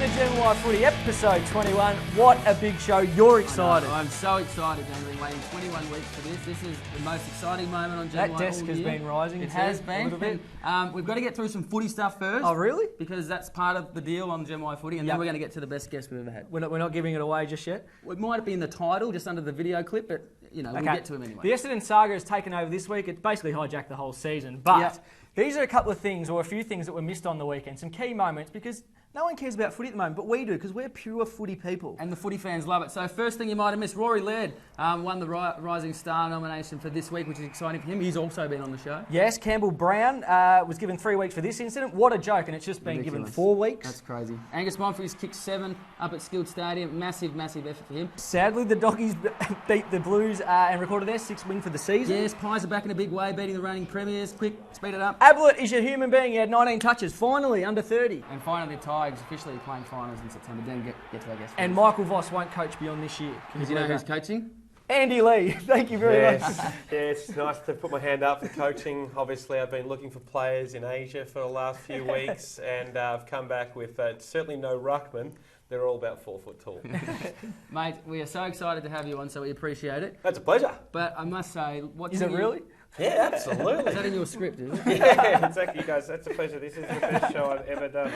to Gen Y Footy, episode 21. What a big show. You're excited. I'm so excited, Dan. I've been waiting 21 weeks for this. This is the most exciting moment on Gen Y That desk all has year. been rising. It has been. A little bit. We've got to get through some footy stuff first. Oh, really? Because that's part of the deal on Gen Y Footy, and then we're going to get to the best guest we've ever had. We're not giving it away just yet? It might be in the title, just under the video clip, but, we'll get to him anyway. The Essendon saga has taken over this week. It's basically hijacked the whole season. But these are a couple of things, or a few things that were missed on the weekend. Some key moments, because no one cares about footy at the moment, but we do, because we're pure footy people. And the footy fans love it. So first thing you might have missed, Rory Laird won the Rising Star nomination for this week, which is exciting for him. He's also been on the show. Yes, Campbell Brown was given 3 weeks for this incident. What a joke, and it's just been given 4 weeks. That's crazy. Angus Monfils kicked 7 up at Skilled Stadium. Massive, massive effort for him. Sadly, the Doggies beat the Blues and recorded their 6th win for the season. Yes, Pies are back in a big way, beating the reigning premiers. Quick, speed it up. Ablett is a human being. He had 19 touches, finally, under 30. And finally, the Tigers officially playing finals in September. Then get to our guest. And Michael Voss won't coach beyond this year. Do you know who's coaching? Andy Lee. Thank you very much. Yeah, it's nice to put my hand up for coaching. Obviously, I've been looking for players in Asia for the last few weeks, and I've come back with certainly no ruckman. They're all about 4 foot tall. Mate, we are so excited to have you on, so we appreciate it. That's a pleasure. But I must say, Is it really? Yeah, absolutely. Is that in your script, is it? Yeah, exactly, you guys. That's a pleasure. This is the best show I've ever done.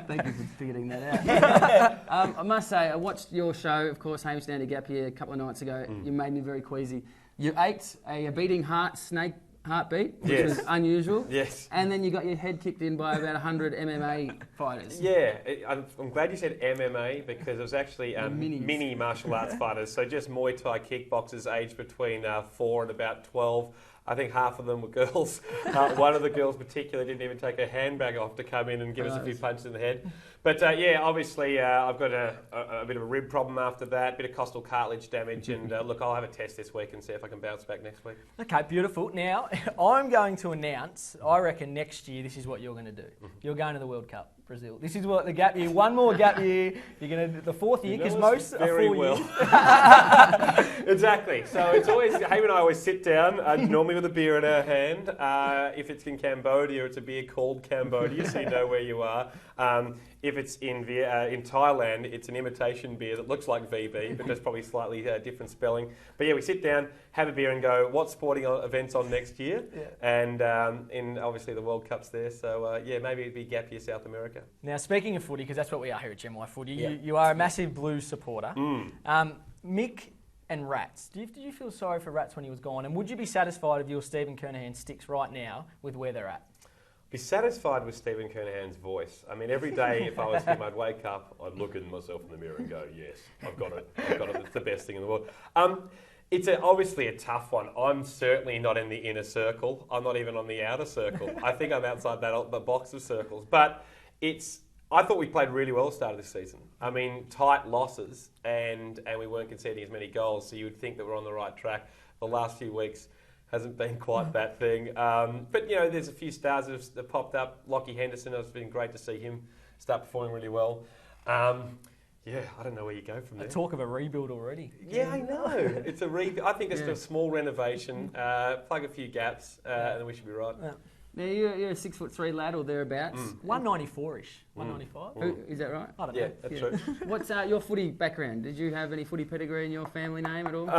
Thank you for figuring that out. I must say, I watched your show, of course, Hamish Down to Gap here a couple of nights ago. You made me very queasy. You ate a beating snake heartbeat, which was unusual. Yes. And then you got your head kicked in by about 100 MMA fighters. Yeah, I'm glad you said MMA because it was actually Minis. mini martial arts fighters. So just Muay Thai kickboxers aged between 4 and about 12. I think half of them were girls. One of the girls particularly didn't even take her handbag off to come in and give us a few punches in the head. But obviously I've got a bit of a rib problem after that, a bit of costal cartilage damage, and look, I'll have a test this week and see if I can bounce back next week. Okay, beautiful. Now, I'm going to announce, I reckon next year this is what you're going to do. You're going to the World Cup, Brazil. This is what the gap year, one more gap year, you're going to do the 4th year, because most are 4 years. Exactly. So it's always, Haim and I always sit down, normally with a beer in our hand. If it's in Cambodia, it's a beer called Cambodia, so you know where you are. If it's in Thailand, it's an imitation beer that looks like VB, but there's probably slightly different spelling. But yeah, we sit down, have a beer and go, what sporting events on next year? Yeah. And in obviously the World Cup's there, so maybe it'd be gap year South America. Now, speaking of footy, because that's what we are here at Gen Y Footy, you are a massive Blues supporter. Mick and Rats. Did you feel sorry for Rats when he was gone? And would you be satisfied if your Stephen Kernahan sticks right now with where they're at? Be satisfied with Stephen Kernahan's voice. I mean, every day if I was him, I'd wake up, I'd look at myself in the mirror and go, yes, I've got it. It's the best thing in the world. It's obviously a tough one. I'm certainly not in the inner circle. I'm not even on the outer circle. I think I'm outside the box of circles. But I thought we played really well at the start of this season. I mean, tight losses and we weren't conceding as many goals, so you would think that we're on the right track. The last few weeks hasn't been quite that thing. But, there's a few stars that have popped up. Lockie Henderson, it's been great to see him start performing really well. I don't know where you go from there. Talk of a rebuild already. Yeah, I know. It's a rebuild. I think it's a small renovation, plug a few gaps, and then we should be right. Yeah. Now, you're a 6'3" lad or thereabouts. 194-ish. 195. Is that right? I don't know. Yeah, that's true. What's your footy background? Did you have any footy pedigree in your family name at all?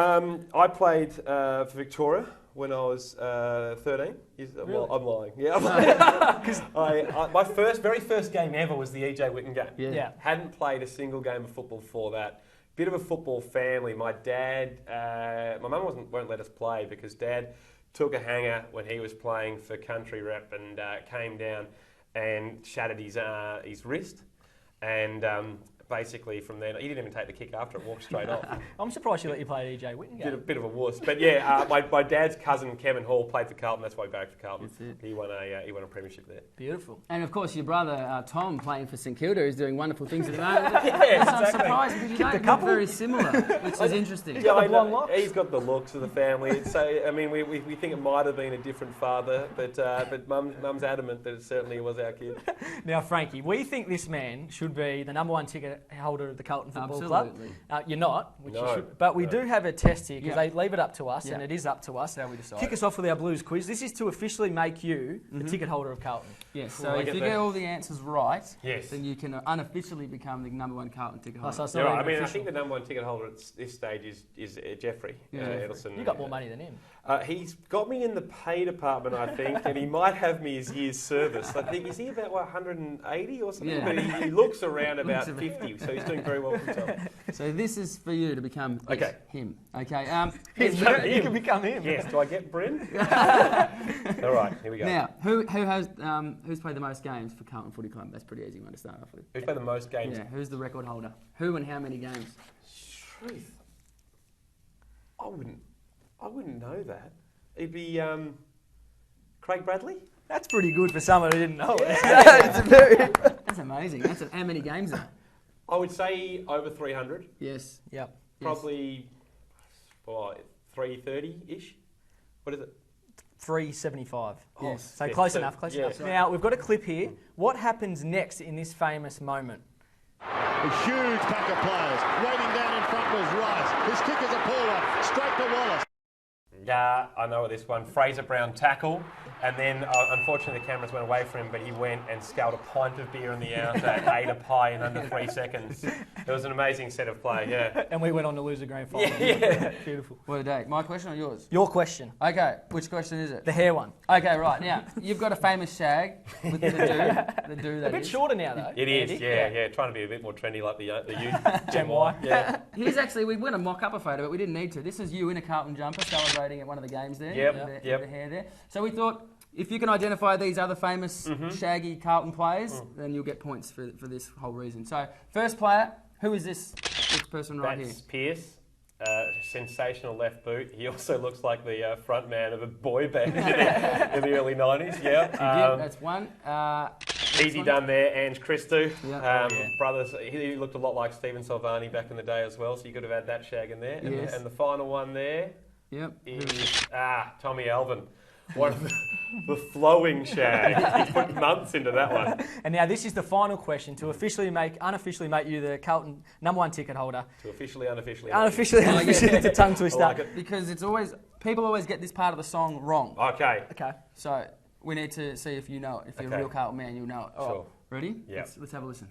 I played for Victoria when I was 13. Really? Well, I'm lying. Yeah, I'm lying. Because my very first game ever was the EJ Whitten game. Yeah. Hadn't played a single game of football before that. Bit of a football family. My dad, my mum won't let us play because Dad took a hanger when he was playing for country rep and came down and shattered his wrist. And basically from then, he didn't even take the kick after it, walked straight off. I'm surprised you let you play EJ Whitten. Did a bit of a wuss. But yeah, my dad's cousin Kevin Hall played for Carlton, that's why he backed for Carlton. He won a premiership there. Beautiful. And of course your brother Tom playing for St Kilda is doing wonderful things at the moment. Exactly. I'm surprised because you don't look very similar, which is interesting. He's got the looks of the family. So I mean, we think it might have been a different father, but Mum's adamant that it certainly was our kid. Now, Frankie, we think this man should be the #1 ticket ticket holder of the Carlton Football Club. Absolutely. You're not, which you No. should. But we do have a test here because Yeah. they leave it up to us, Yeah. and it is up to us. That's how we decide. Kick us off with our Blues quiz. This is to officially make you the ticket holder of Carlton. Yes, Cool, so I if get you that. get all the answers right, Yes. then you can unofficially become the number 1 Carlton ticket Oh, holder. so it's Yeah, not right. I even mean, I official. think the number 1 ticket holder at this stage is Jeffrey Edelson. You got more money than him. He's got me in the pay department, I think, and he might have me his year's service. I think, is he about, 180 or something? Yeah. But he looks around about 50, so he's doing very well for himself. So this is for you to become Okay. him. Okay. You can become him. Yes, do I get Bryn? All right, here we go. Now, who's played the most games for Carlton Footy Club? That's a pretty easy one to start off with. Who's played the most games? Yeah, who's the record holder? Who and how many games? Truth. I wouldn't know that. It'd be Craig Bradley? That's pretty good for someone who didn't know it. It's That's amazing. How many games are? I would say over 300. Yes. Yep. Probably 330-ish. What is it? 375. Yes. So yes, close so- enough, close yes. enough. Now, we've got a clip here. What happens next in this famous moment? A huge pack of players. Waiting down in front was Rice. His kick is a pull-off. Straight to Wallace. Yeah, I know this one. Fraser Brown tackle. And then, unfortunately, the cameras went away from him, but he went and scaled a pint of beer in the out and ate a pie in under 3 seconds. It was an amazing set of play, yeah. And we went on to lose the grand final. Yeah. Beautiful. What a day. My question or yours? Your question. Okay. Which question is it? The hair one. Okay, right. Now, you've got a famous shag with the do A that bit is. shorter now, though. It is, Andy. yeah. Trying to be a bit more trendy like the youth. Gen Y. Yeah. Here's actually, we went to mock up a photo, but we didn't need to. This is you in a Carlton jumper celebrating at one of the games there. Yep, with yep. the hair there. So we thought, if you can identify these other famous shaggy Carlton players, then you'll get points for this whole reason. So, first player, who is this person right That's here? Pierce. Sensational left boot. He also looks like the front man of a boy band in the early 90s. Yeah. That's one. Easy done there, Ange Christou. Yeah. Brothers, he looked a lot like Stephen Salvani back in the day as well, so you could have had that shag in there. And, Yes. and the final one there Yep. is Tommy Alvin. One of the flowing shag. He put months into that one. And now this is the final question to unofficially make you the Carlton number 1 ticket holder. To officially, unofficially. Unofficially, it's a tongue twister. I like it. Because people always get this part of the song wrong. Okay. Okay. So we need to see if you know it. If you're a Okay. real Carlton man, you'll know it. All right. Sure. Ready? Yeah. Let's have a listen.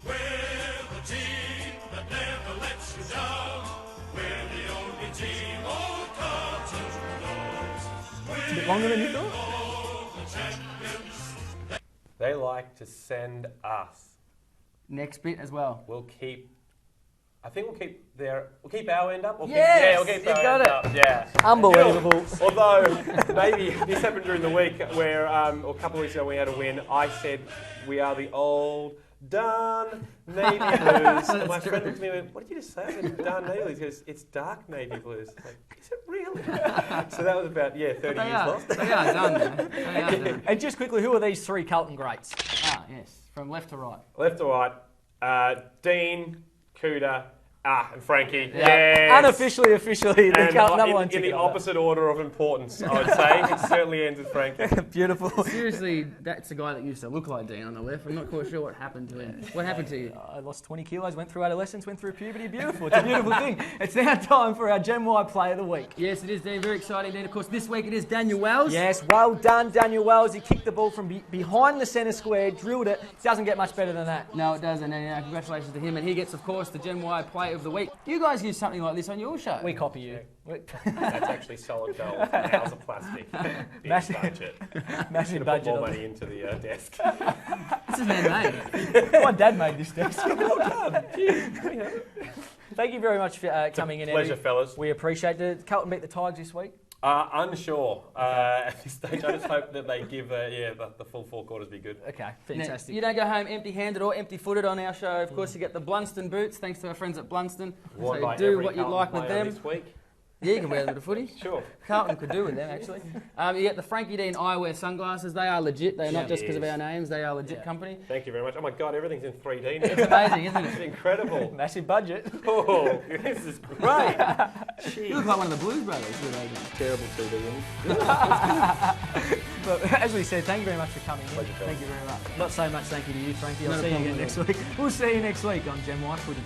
We're the team that never lets you down. We're the only team old Carlton knows. It's a bit longer than you thought. They like to send us. Next bit as well. We'll keep our end up. Yes, We'll keep you our got end it. up. Yeah. Unbelievable. Although maybe this happened during the week where, or a couple of weeks ago we had a win. I said we are the old done navy blues. And my friend looked at me and went, "What did you just say?" I said, "Done navy blues." He goes, "It's dark navy blues." I'm like, is it really? So that was about 30 years lost. They are done, man. They are done. And just quickly, who are these 3 Carlton greats? Ah, yes. From left to right. Left to right, Dean, Cooter, and Frankie. Yes. Unofficially, officially, the And Carlton number 1 in ticket the holder. opposite order of importance, I would say. It certainly ends with Frankie. Beautiful. Seriously, that's the guy that used to look like Dean on the left. I'm not quite sure what happened to him. What happened to you? I lost 20 kilos, went through adolescence, went through puberty. Beautiful. It's a beautiful thing. It's now time for our Gen Y Player of the Week. Yes, it is, Dean. Very exciting, Dean. Of course, this week it is Daniel Wells. Yes, well done, Daniel Wells. He kicked the ball from behind the centre square, drilled it. Doesn't get much better than that. No, it doesn't. And congratulations to him. And he gets, of course, the Gen Y Player of the Week. You guys use something like this on your show. We copy you. That's actually solid gold. How's of plastic? Big Massive- budget. Massive Should have put budget. more on money into the desk. This is man-made. it. My dad made this desk. Thank you very much for coming in, Pleasure, Eddie. fellas. We appreciate it. Carlton beat the Tigers this week. Unsure at this stage. I just hope that they give the full 4 quarters be good. Okay, Now, fantastic. you don't go home empty-handed or empty-footed on our show. Of course, you get the Blunston boots, thanks to our friends at Blunston. Worn So by do every what you Carlton like with player them. this week. Yeah, you can wear them to footy. Sure. Carlton could do with them, actually. You get the Frankie Dean eyewear sunglasses. They are legit. They're not just because of our names. They are a legit company. Thank you very much. Oh my God, everything's in 3D now. It's amazing, isn't It's it? incredible. Massive budget. Oh, this is great. You look like one of the Blues Brothers. You know. Terrible 2D. But as we said, thank you very much for coming in. Pleasure, Phil. Thank you very much. Not so much thank you to you, Frankie. I'll Not a see you problem again at next week. We'll see you next week on Gen Y Footy.